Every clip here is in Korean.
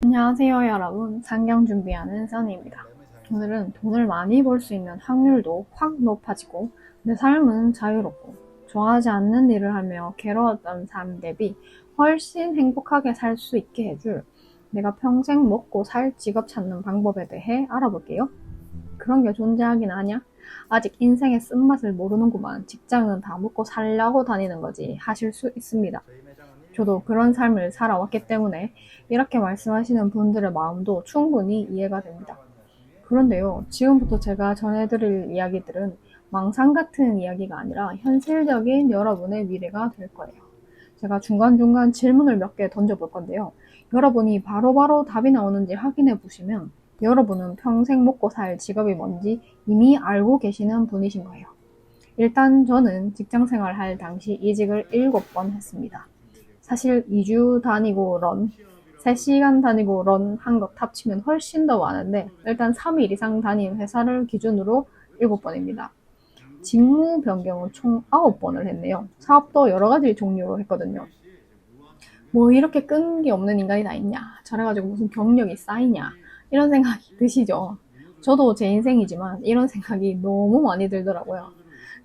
안녕하세요 여러분, 상경 준비하는 써니입니다. 오늘은 돈을 많이 벌 수 있는 확률도 확 높아지고 내 삶은 자유롭고 좋아하지 않는 일을 하며 괴로웠던 삶 대비 훨씬 행복하게 살 수 있게 해줄 내가 평생 먹고 살 직업 찾는 방법에 대해 알아볼게요. 그런 게 존재하긴 하냐? 아직 인생의 쓴맛을 모르는구만. 직장은 다 먹고 살려고 다니는 거지 하실 수 있습니다. 저도 그런 삶을 살아왔기 때문에 이렇게 말씀하시는 분들의 마음도 충분히 이해가 됩니다. 그런데요, 지금부터 제가 전해드릴 이야기들은 망상 같은 이야기가 아니라 현실적인 여러분의 미래가 될 거예요. 제가 중간중간 질문을 몇 개 던져볼 건데요. 여러분이 바로바로 답이 나오는지 확인해 보시면 여러분은 평생 먹고 살 직업이 뭔지 이미 알고 계시는 분이신 거예요. 일단 저는 직장생활 할 당시 이직을 7번 했습니다. 사실 2주 다니고 런, 3시간 다니고 런 한 것 합치면 훨씬 더 많은데 일단 3일 이상 다닌 회사를 기준으로 7번입니다. 직무 변경은 총 9번을 했네요. 사업도 여러 가지 종류로 했거든요. 뭐 이렇게 끈기 없는 인간이 다 있냐, 저래가지고 무슨 경력이 쌓이냐, 이런 생각이 드시죠? 저도 제 인생이지만 이런 생각이 너무 많이 들더라고요.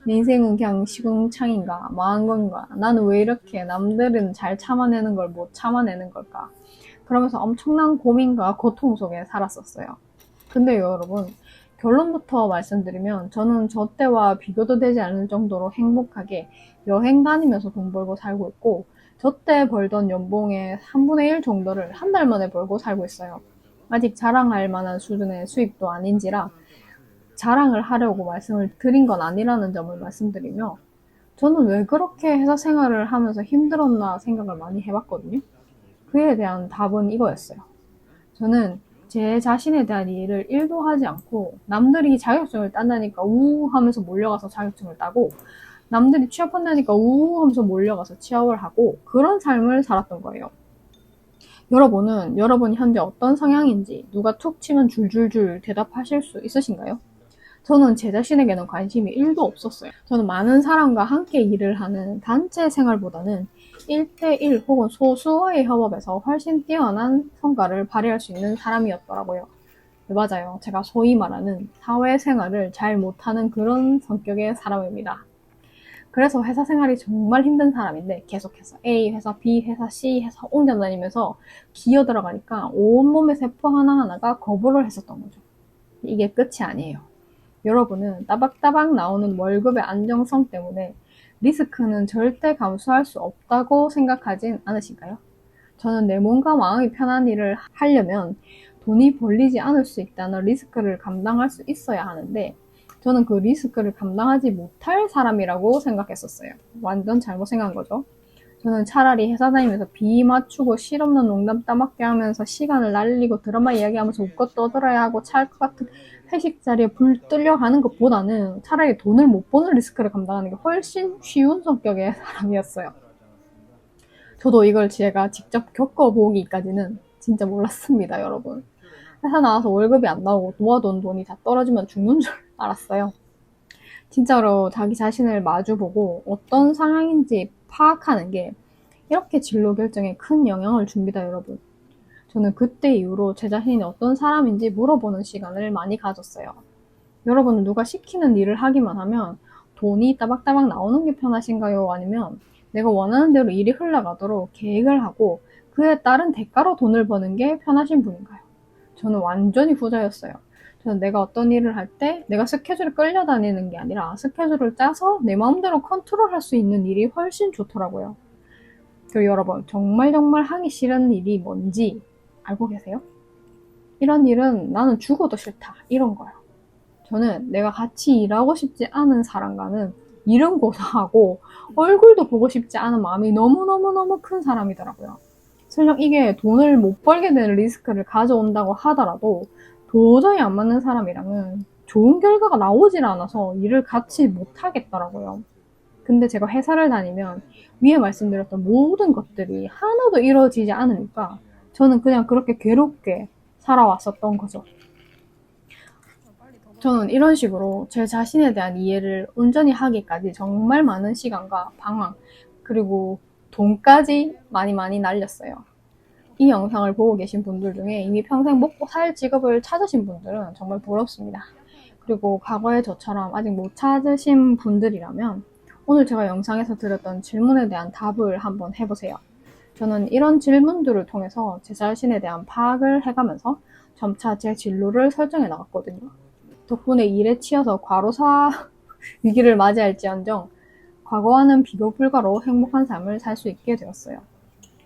내 인생은 그냥 시궁창인가 망한 건가, 나는 왜 이렇게 남들은 잘 참아내는 걸 못 참아내는 걸까, 그러면서 엄청난 고민과 고통 속에 살았었어요. 근데요 여러분, 결론부터 말씀드리면 저는 저 때와 비교도 되지 않을 정도로 행복하게 여행 다니면서 돈 벌고 살고 있고, 저 때 벌던 연봉의 3분의 1 정도를 한 달 만에 벌고 살고 있어요. 아직 자랑할 만한 수준의 수입도 아닌지라 자랑을 하려고 말씀을 드린 건 아니라는 점을 말씀드리며, 저는 왜 그렇게 회사 생활을 하면서 힘들었나 생각을 많이 해봤거든요. 그에 대한 답은 이거였어요. 저는 제 자신에 대한 이해를 1도 하지 않고 남들이 자격증을 딴다니까 우우 하면서 몰려가서 자격증을 따고, 남들이 취업한다니까 우우 하면서 몰려가서 취업을 하고, 그런 삶을 살았던 거예요. 여러분은 여러분이 현재 어떤 성향인지 누가 툭 치면 줄줄줄 대답하실 수 있으신가요? 저는 제 자신에게는 관심이 1도 없었어요. 저는 많은 사람과 함께 일을 하는 단체 생활보다는 1대1 혹은 소수와의 협업에서 훨씬 뛰어난 성과를 발휘할 수 있는 사람이었더라고요. 네, 맞아요. 제가 소위 말하는 사회생활을 잘 못하는 그런 성격의 사람입니다. 그래서 회사 생활이 정말 힘든 사람인데 계속해서 A 회사, B 회사, C 회사 옮겨 다니면서 기어 들어가니까 온몸의 세포 하나하나가 거부를 했었던 거죠. 이게 끝이 아니에요. 여러분은 따박따박 나오는 월급의 안정성 때문에 리스크는 절대 감수할 수 없다고 생각하진 않으신가요? 저는 내 몸과 마음이 편한 일을 하려면 돈이 벌리지 않을 수 있다는 리스크를 감당할 수 있어야 하는데, 저는 그 리스크를 감당하지 못할 사람이라고 생각했었어요. 완전 잘못 생각한 거죠. 저는 차라리 회사 다니면서 비 맞추고 실없는 농담 따먹게 하면서 시간을 날리고 드라마 이야기하면서 웃고 떠들어야 하고 찰 것 같은 회식 자리에 불 뜨려 하는 것보다는 차라리 돈을 못 버는 리스크를 감당하는 게 훨씬 쉬운 성격의 사람이었어요. 저도 이걸 제가 직접 겪어보기까지는 진짜 몰랐습니다, 여러분. 회사 나와서 월급이 안 나오고 모아둔 돈이 다 떨어지면 죽는 줄 알았어요. 진짜로 자기 자신을 마주보고 어떤 상황인지 파악하는 게 이렇게 진로 결정에 큰 영향을 줍니다, 여러분. 저는 그때 이후로 제 자신이 어떤 사람인지 물어보는 시간을 많이 가졌어요. 여러분은 누가 시키는 일을 하기만 하면 돈이 따박따박 나오는 게 편하신가요? 아니면 내가 원하는 대로 일이 흘러가도록 계획을 하고 그에 따른 대가로 돈을 버는 게 편하신 분인가요? 저는 완전히 후자였어요. 저는 내가 어떤 일을 할 때 내가 스케줄에 끌려다니는 게 아니라 스케줄을 짜서 내 마음대로 컨트롤할 수 있는 일이 훨씬 좋더라고요. 그리고 여러분, 정말 정말 하기 싫은 일이 뭔지 알고 계세요? 이런 일은 나는 죽어도 싫다, 이런 거예요. 저는 내가 같이 일하고 싶지 않은 사람과는 일은 고사하고 얼굴도 보고 싶지 않은 마음이 너무너무너무 큰 사람이더라고요. 설령 이게 돈을 못 벌게 되는 리스크를 가져온다고 하더라도 도저히 안 맞는 사람이랑은 좋은 결과가 나오질 않아서 일을 같이 못 하겠더라고요. 근데 제가 회사를 다니면 위에 말씀드렸던 모든 것들이 하나도 이루어지지 않으니까 저는 그냥 그렇게 괴롭게 살아왔었던 거죠. 저는 이런 식으로 제 자신에 대한 이해를 온전히 하기까지 정말 많은 시간과 방황, 그리고 돈까지 많이 많이 날렸어요. 이 영상을 보고 계신 분들 중에 이미 평생 먹고 살 직업을 찾으신 분들은 정말 부럽습니다. 그리고 과거에 저처럼 아직 못 찾으신 분들이라면 오늘 제가 영상에서 드렸던 질문에 대한 답을 한번 해보세요. 저는 이런 질문들을 통해서 제 자신에 대한 파악을 해가면서 점차 제 진로를 설정해 나갔거든요. 덕분에 일에 치여서 과로사 위기를 맞이할지언정 과거와는 비교 불가로 행복한 삶을 살 수 있게 되었어요.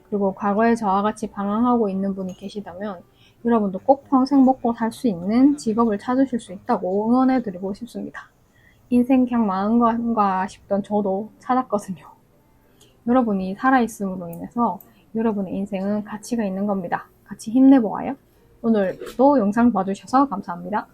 그리고 과거에 저와 같이 방황하고 있는 분이 계시다면 여러분도 꼭 평생 먹고 살 수 있는 직업을 찾으실 수 있다고 응원해드리고 싶습니다. 인생 그냥 망한 건가 싶던 저도 찾았거든요. 여러분이 살아있음으로 인해서 여러분의 인생은 가치가 있는 겁니다. 같이 힘내보아요. 오늘도 영상 봐주셔서 감사합니다.